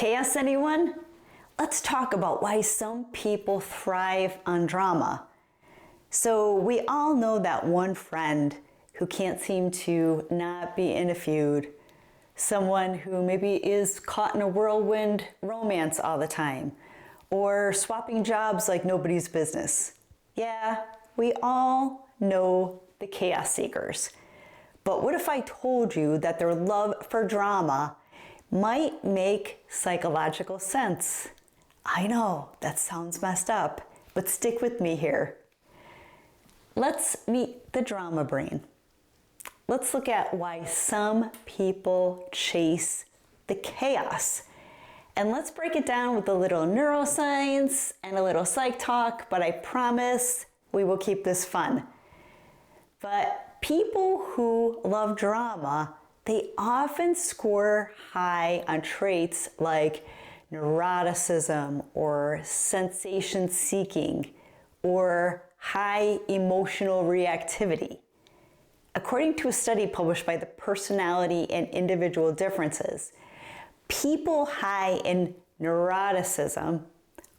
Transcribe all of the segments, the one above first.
Chaos, anyone? Let's talk about why some people thrive on drama. So we all know that one friend who can't seem to not be in a feud, someone who maybe is caught in a whirlwind romance all the time, or swapping jobs like nobody's business. Yeah, we all know the chaos seekers. But what if I told you that their love for drama might make psychological sense? I know, that sounds messed up, but stick with me here. Let's meet the drama brain. Let's look at why some people chase the chaos. And let's break it down with a little neuroscience and a little psych talk, but I promise we will keep this fun. But people who love drama, they often score high on traits like neuroticism or sensation seeking or high emotional reactivity. According to a study published by the Personality and Individual Differences, people high in neuroticism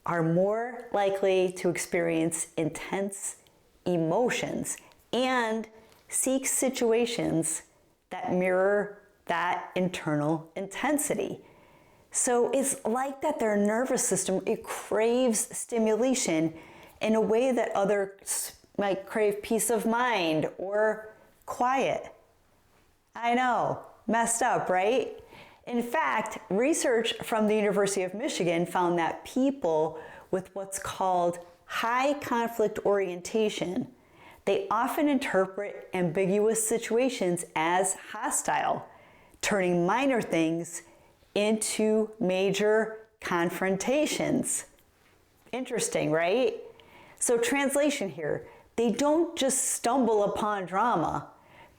are more likely to experience intense emotions and seek situations that mirror that internal intensity. So it's like that their nervous system, it craves stimulation in a way that others might crave peace of mind or quiet. I know, messed up, right? In fact, research from the University of Michigan found that people with what's called high conflict orientation, they often interpret ambiguous situations as hostile, turning minor things into major confrontations. Interesting, right? So translation here, they don't just stumble upon drama,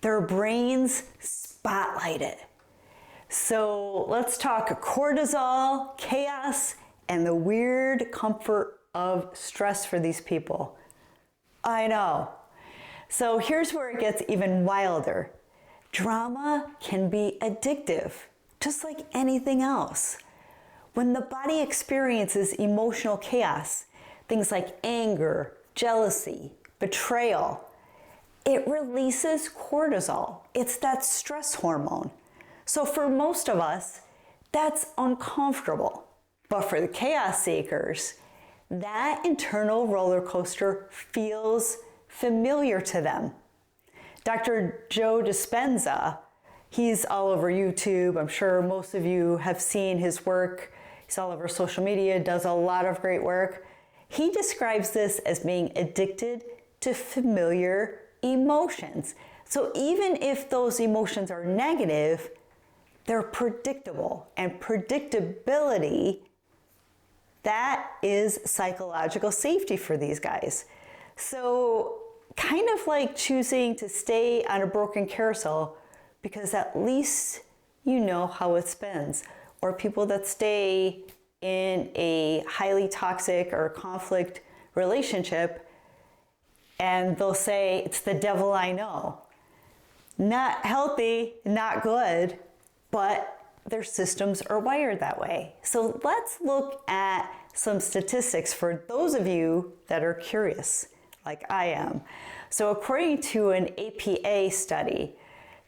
their brains spotlight it. So let's talk cortisol, chaos, and the weird comfort of stress for these people. I know. So here's where it gets even wilder. Drama can be addictive, just like anything else. When the body experiences emotional chaos, things like anger, jealousy, betrayal, it releases cortisol. It's that stress hormone. So for most of us, that's uncomfortable. But for the chaos seekers, that internal roller coaster feels familiar to them. Dr. Joe Dispenza, he's all over YouTube. I'm sure most of you have seen his work. He's all over social media, does a lot of great work. He describes this as being addicted to familiar emotions. So even if those emotions are negative, they're predictable, and predictability, that is psychological safety for these guys. So kind of like choosing to stay on a broken carousel because at least you know how it spins. Or people that stay in a highly toxic or conflict relationship and they'll say, it's the devil I know. Not healthy, not good, but their systems are wired that way. So let's look at some statistics for those of you that are curious, like I am. So according to an APA study,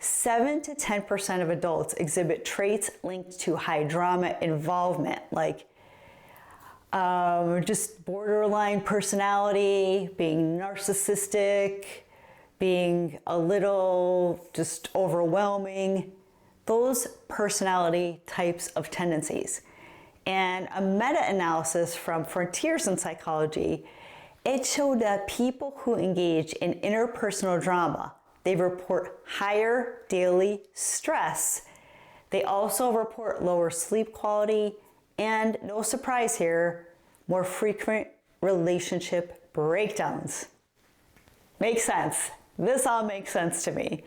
7 to 10% of adults exhibit traits linked to high drama involvement, like just borderline personality, being narcissistic, being a little just overwhelming, those personality types of tendencies. And a meta-analysis from Frontiers in Psychology, it showed that people who engage in interpersonal drama, they report higher daily stress. They also report lower sleep quality and, no surprise here, more frequent relationship breakdowns. Makes sense. This all makes sense to me.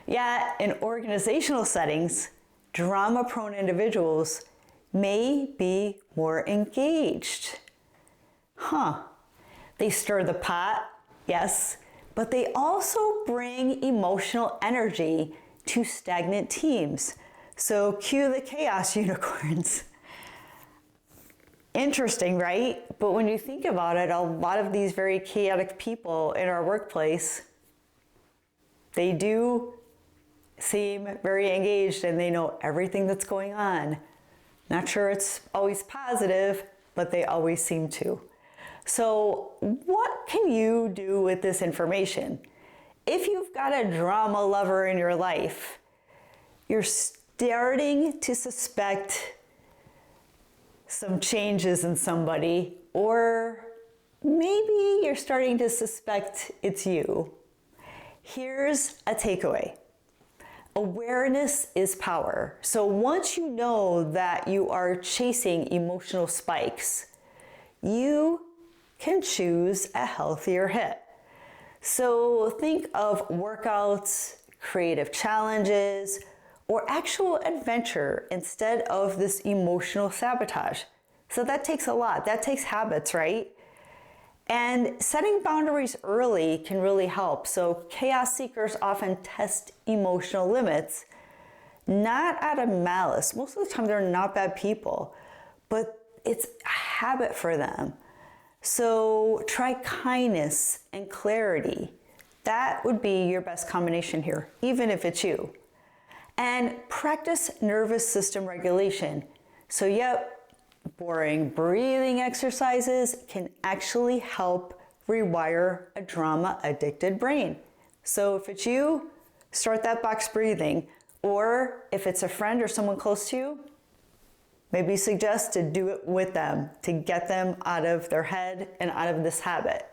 Yet, in organizational settings, drama-prone individuals may be more engaged. They stir the pot, yes, but they also bring emotional energy to stagnant teams. So cue the chaos unicorns. Interesting, right? But when you think about it, a lot of these very chaotic people in our workplace, they do seem very engaged and they know everything that's going on. Not sure it's always positive, but they always seem to. So what can you do with this information? If you've got a drama lover in your life, you're starting to suspect some changes in somebody, or maybe you're starting to suspect it's you. Here's a takeaway. Awareness is power. So once you know that you are chasing emotional spikes, you can choose a healthier hit. So think of workouts, creative challenges, or actual adventure instead of this emotional sabotage. So that takes a lot. That takes habits, right? And setting boundaries early can really help. So chaos seekers often test emotional limits, not out of malice. Most of the time they're not bad people, but it's a habit for them. So try kindness and clarity. That would be your best combination here, even if it's you. And practice nervous system regulation. So yep, boring breathing exercises can actually help rewire a drama-addicted brain. So if it's you, start that box breathing. Or if it's a friend or someone close to you, maybe suggest to do it with them to get them out of their head and out of this habit.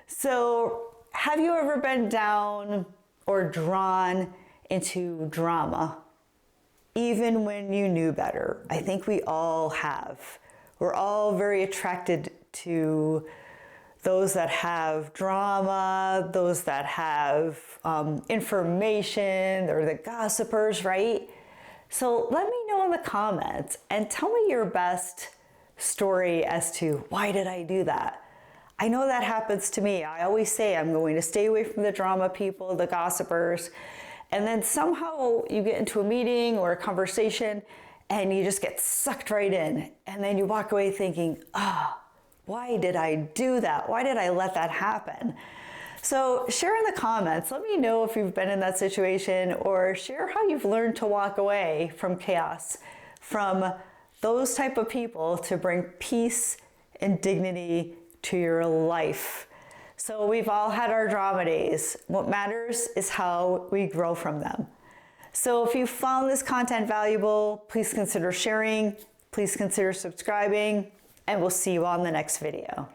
So have you ever been down or drawn into drama, even when you knew better? I think we all have. We're all very attracted to those that have drama, those that have information, they're the gossipers, right? So let me know in the comments and tell me your best story as to why did I do that? I know that happens to me. I always say I'm going to stay away from the drama people, the gossipers, and then somehow you get into a meeting or a conversation and you just get sucked right in. And then you walk away thinking, why did I do that? Why did I let that happen? So share in the comments. Let me know if you've been in that situation, or share how you've learned to walk away from chaos, from those type of people, to bring peace and dignity to your life. So we've all had our drama days. What matters is how we grow from them. So if you found this content valuable, please consider sharing, please consider subscribing, and we'll see you on the next video.